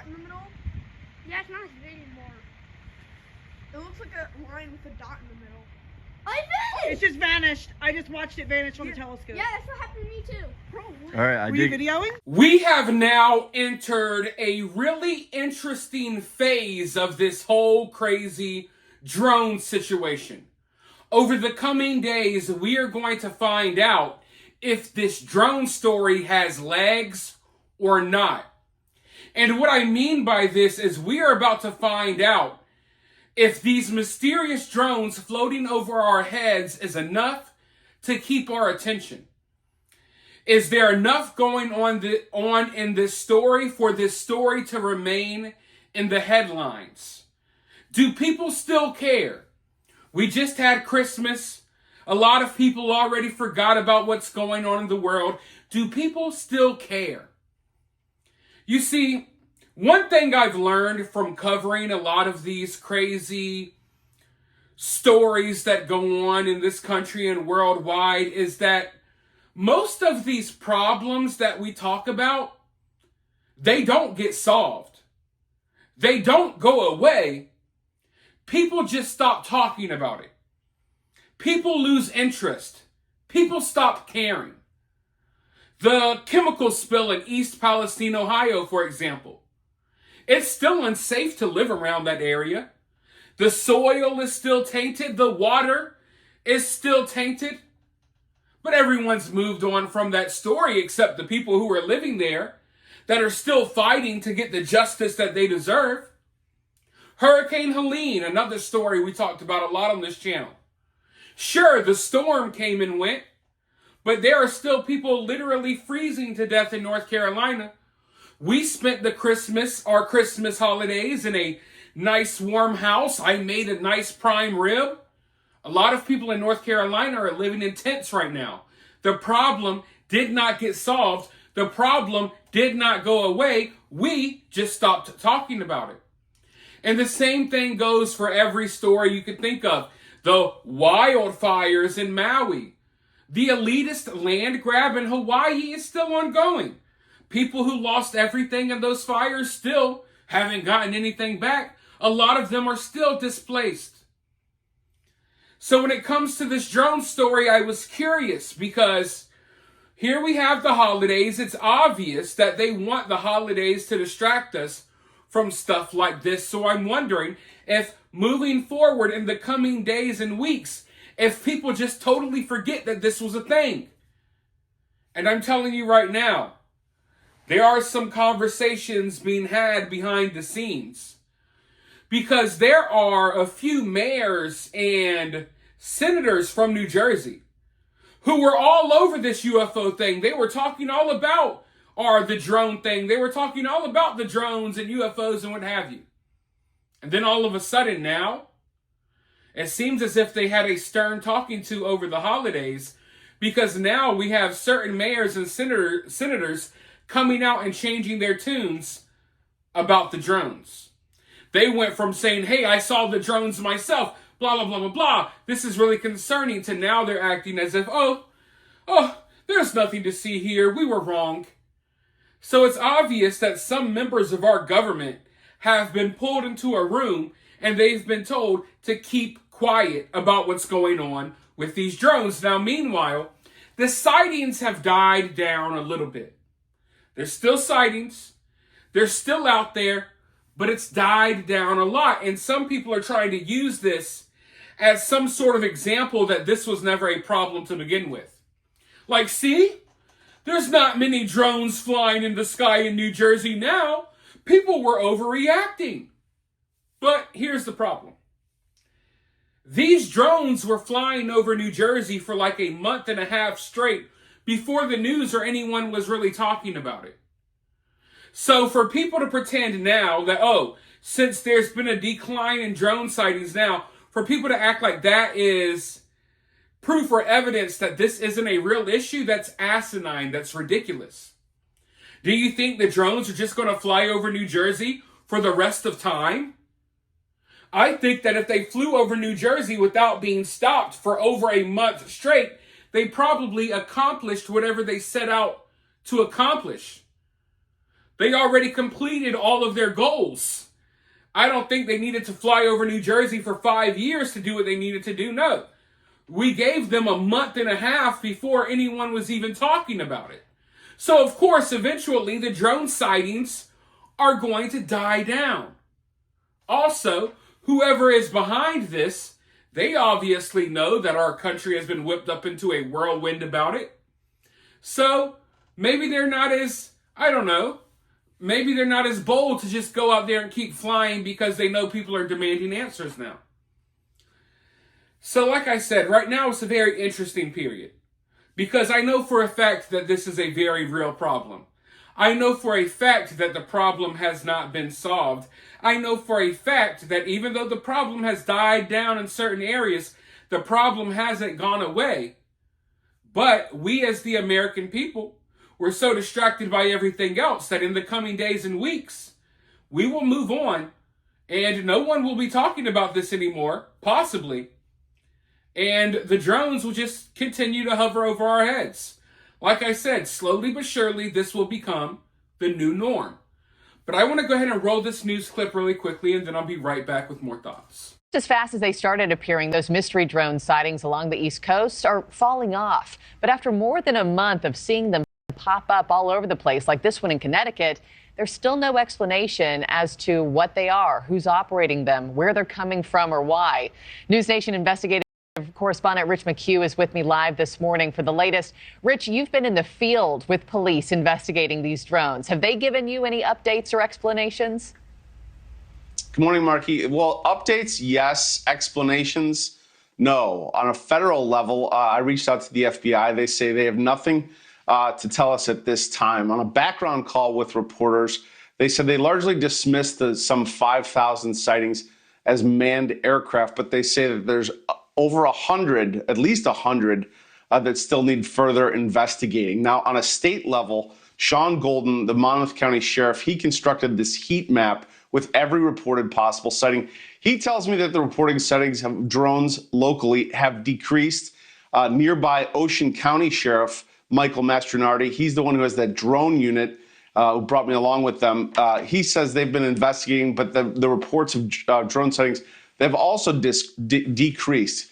in the middle. Yeah, it's not as big anymore. It looks like a line with a dot in the middle. I It's just vanished. I just watched it vanish on the telescope. Yeah, that's what happened to me too. Bro, what? All right, Were you videoing? We have now entered a really interesting phase of this whole crazy drone situation. Over the coming days, we are going to find out if this drone story has legs or not. And what I mean by this is we are about to find out if these mysterious drones floating over our heads is enough to keep our attention. Is there enough going on in this story for this story to remain in the headlines? Do people still care? We just had Christmas. A lot of people already forgot about what's going on in the world. Do people still care? You see, one thing I've learned from covering a lot of these crazy stories that go on in this country and worldwide is that most of these problems that we talk about, they don't get solved. They don't go away. People just stop talking about it. People lose interest. People stop caring. The chemical spill in East Palestine, Ohio, for example. It's still unsafe to live around that area. The soil is still tainted. The water is still tainted. But everyone's moved on from that story except the people who are living there that are still fighting to get the justice that they deserve. Hurricane Helene, another story we talked about a lot on this channel. Sure, the storm came and went, but there are still people literally freezing to death in North Carolina. We spent our Christmas holidays in a nice warm house. I made a nice prime rib. A lot of people in North Carolina are living in tents right now. The problem did not get solved. The problem did not go away. We just stopped talking about it. And the same thing goes for every story you could think of. The wildfires in Maui. The elitist land grab in Hawaii is still ongoing. People who lost everything in those fires still haven't gotten anything back. A lot of them are still displaced. So when it comes to this drone story, I was curious because here we have the holidays. It's obvious that they want the holidays to distract us from stuff like this. So I'm wondering if moving forward in the coming days and weeks, if people just totally forget that this was a thing. And I'm telling you right now, there are some conversations being had behind the scenes. Because there are a few mayors and senators from New Jersey who were all over this UFO thing. They were talking all about the drone thing. They were talking all about the drones and UFOs and what have you. And then all of a sudden now, it seems as if they had a stern talking to over the holidays, because now we have certain mayors and senators coming out and changing their tunes about the drones. They went from saying, hey, I saw the drones myself, blah, blah, blah, blah, blah. This is really concerning, to now they're acting as if, oh, there's nothing to see here. We were wrong. So it's obvious that some members of our government have been pulled into a room and they've been told to keep quiet about what's going on with these drones. Now, meanwhile, the sightings have died down a little bit. There's still sightings. They're still out there, but it's died down a lot. And some people are trying to use this as some sort of example that this was never a problem to begin with. Like, see? There's not many drones flying in the sky in New Jersey now. People were overreacting. But here's the problem. These drones were flying over New Jersey for like a month and a half straight before the news or anyone was really talking about it. So for people to pretend now that, since there's been a decline in drone sightings now, for people to act like that is proof or evidence that this isn't a real issue, that's asinine, that's ridiculous. Do you think the drones are just going to fly over New Jersey for the rest of time? I think that if they flew over New Jersey without being stopped for over a month straight, they probably accomplished whatever they set out to accomplish. They already completed all of their goals. I don't think they needed to fly over New Jersey for 5 years to do what they needed to do. No. We gave them a month and a half before anyone was even talking about it. So, of course, eventually the drone sightings are going to die down. Also, whoever is behind this, they obviously know that our country has been whipped up into a whirlwind about it. So, maybe they're not as, I don't know, maybe they're not as bold to just go out there and keep flying because they know people are demanding answers now. So, like I said, right now it's a very interesting period. Because I know for a fact that this is a very real problem. I know for a fact that the problem has not been solved. I know for a fact that even though the problem has died down in certain areas, the problem hasn't gone away. But we as the American people, we're so distracted by everything else that in the coming days and weeks, we will move on and no one will be talking about this anymore, possibly. And the drones will just continue to hover over our heads. Like I said, slowly but surely, this will become the new norm. But I want to go ahead and roll this news clip really quickly, and then I'll be right back with more thoughts. As fast as they started appearing, those mystery drone sightings along the East Coast are falling off. But after more than a month of seeing them pop up all over the place, like this one in Connecticut, there's still no explanation as to what they are, who's operating them, where they're coming from, or why. News Nation investigative correspondent Rich McHugh is with me live this morning for the latest. Rich, you've been in the field with police investigating these drones. Have they given you any updates or explanations? Good morning, Marky. Well, updates, yes. Explanations, no. On a federal level, I reached out to the FBI. They say they have nothing to tell us at this time. On a background call with reporters, they said they largely dismissed the some 5,000 sightings as manned aircraft, but they say that there's over 100, at least 100, that still need further investigating. Now, on a state level, Sean Golden, the Monmouth County Sheriff, he constructed this heat map with every reported possible sighting. He tells me that the reporting sightings of drones locally have decreased. Nearby Ocean County Sheriff Michael Mastronardi, he's the one who has that drone unit, who brought me along with them. He says they've been investigating, but the reports of drone sightings, they've also decreased.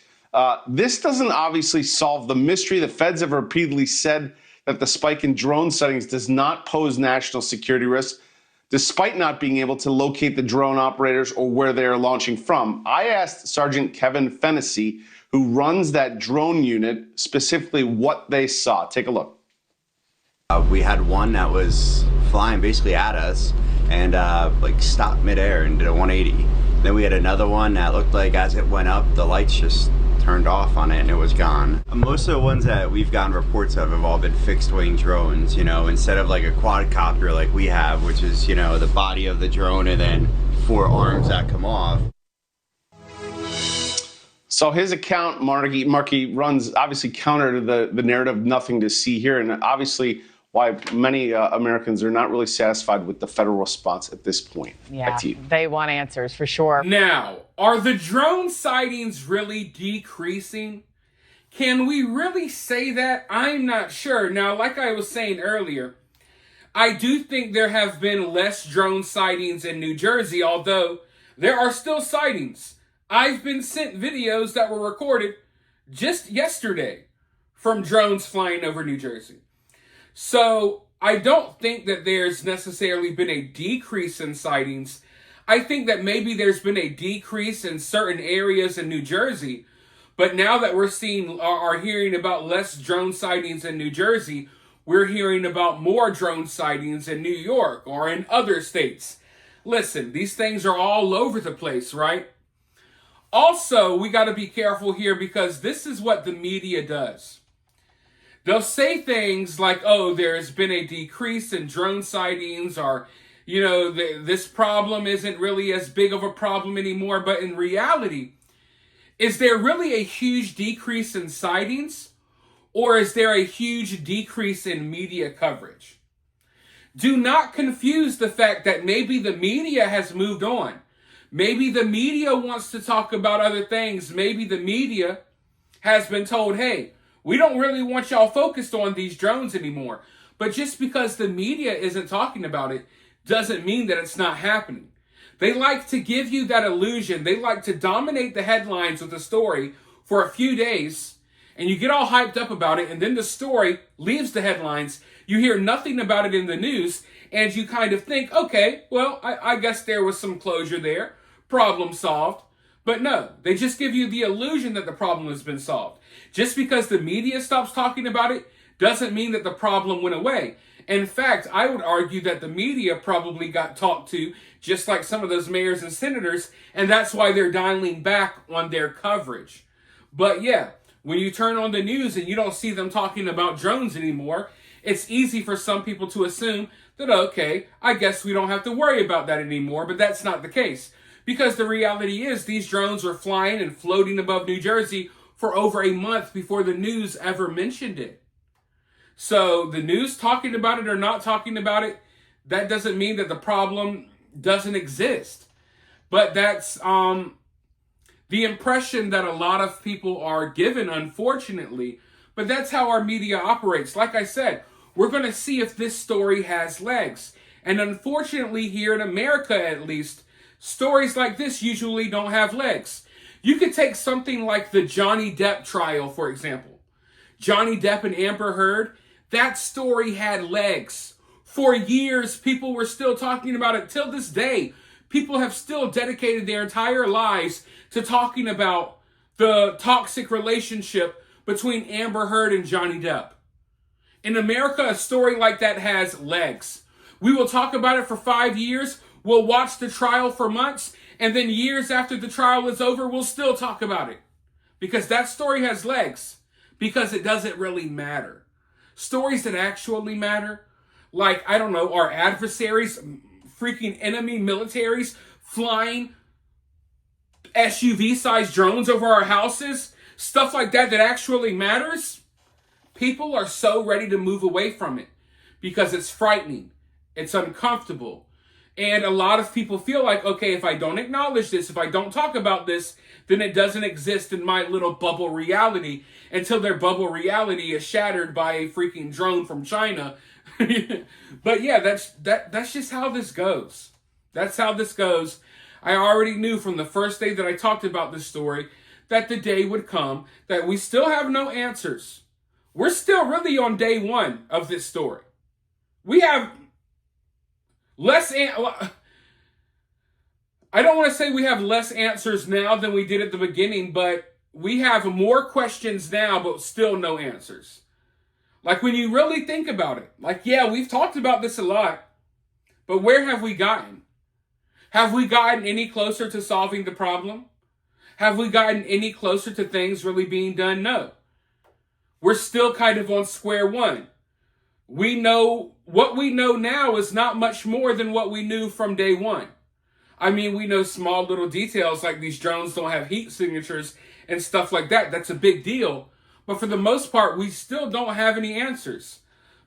This doesn't obviously solve the mystery. The feds have repeatedly said that the spike in drone sightings does not pose national security risks, despite not being able to locate the drone operators or where they are launching from. I asked Sergeant Kevin Fennessy, who runs that drone unit, specifically what they saw. Take a look. We had one that was flying basically at us and like stopped midair and did a 180. Then we had another one that looked like as it went up, the lights just turned off on it and it was gone. Most of the ones that we've gotten reports of have all been fixed wing drones, you know, instead of like a quadcopter like we have, which is, you know, the body of the drone and then 4 arms that come off. So his account, Marky, runs obviously counter to the narrative, nothing to see here, and obviously why many Americans are not really satisfied with the federal response at this point. Yeah, they want answers for sure. Now, are the drone sightings really decreasing? Can we really say that? I'm not sure. Now, like I was saying earlier, I do think there have been less drone sightings in New Jersey, although there are still sightings. I've been sent videos that were recorded just yesterday from drones flying over New Jersey. So I don't think that there's necessarily been a decrease in sightings. I think that maybe there's been a decrease in certain areas in New Jersey. But now that we're hearing about less drone sightings in New Jersey, we're hearing about more drone sightings in New York or in other states. Listen, these things are all over the place, right? Also, we got to be careful here because this is what the media does. They'll say things like, oh, there's been a decrease in drone sightings, or, you know, this problem isn't really as big of a problem anymore. But in reality, is there really a huge decrease in sightings, or is there a huge decrease in media coverage? Do not confuse the fact that maybe the media has moved on. Maybe the media wants to talk about other things. Maybe the media has been told, hey, we don't really want y'all focused on these drones anymore. But just because the media isn't talking about it doesn't mean that it's not happening. They like to give you that illusion. They like to dominate the headlines with a story for a few days, and you get all hyped up about it, and then the story leaves the headlines. You hear nothing about it in the news, and you kind of think, okay, well, I guess there was some closure there. Problem solved. But no, they just give you the illusion that the problem has been solved. Just because the media stops talking about it doesn't mean that the problem went away. In fact, I would argue that the media probably got talked to, just like some of those mayors and senators, and that's why they're dialing back on their coverage. But yeah, when you turn on the news and you don't see them talking about drones anymore, it's easy for some people to assume that, okay, I guess we don't have to worry about that anymore, but that's not the case. Because the reality is these drones were flying and floating above New Jersey for over a month before the news ever mentioned it. So the news talking about it or not talking about it, that doesn't mean that the problem doesn't exist. But that's the impression that a lot of people are given, unfortunately. But that's how our media operates. Like I said, we're going to see if this story has legs. And unfortunately, here in America at least, stories like this usually don't have legs. You could take something like the Johnny Depp trial, for example. Johnny Depp and Amber Heard, that story had legs. For years, people were still talking about it. Till this day, people have still dedicated their entire lives to talking about the toxic relationship between Amber Heard and Johnny Depp. In America, a story like that has legs. We will talk about it for 5 years. We'll watch the trial for months. And then years after the trial is over, we'll still talk about it. Because that story has legs. Because it doesn't really matter. Stories that actually matter, like, I don't know, our adversaries, freaking enemy militaries flying SUV-sized drones over our houses, stuff like that that actually matters, people are so ready to move away from it because it's frightening, it's uncomfortable. And a lot of people feel like, okay, if I don't acknowledge this, if I don't talk about this, then it doesn't exist in my little bubble reality until their bubble reality is shattered by a freaking drone from China. But yeah, that's just how this goes. That's how this goes. I already knew from the first day that I talked about this story that the day would come that we still have no answers. We're still really on day one of this story. We have I don't want to say we have less answers now than we did at the beginning, but we have more questions now, but still no answers. Like, when you really think about it, like, yeah, we've talked about this a lot, but where have we gotten? Have we gotten any closer to solving the problem? Have we gotten any closer to things really being done? No. We're still kind of on square one. What we know now is not much more than what we knew from day one. I mean, we know small little details like these drones don't have heat signatures and stuff like that. That's a big deal. But for the most part, we still don't have any answers.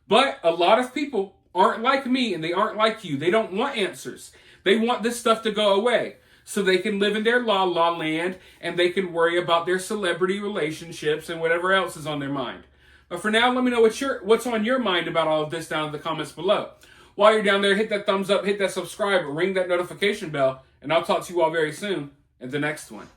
But a lot of people aren't like me and they aren't like you. They don't want answers. They want this stuff to go away so they can live in their la land and they can worry about their celebrity relationships and whatever else is on their mind. But for now, let me know what's on your mind about all of this down in the comments below. While you're down there, hit that thumbs up, hit that subscribe, ring that notification bell, and I'll talk to you all very soon in the next one.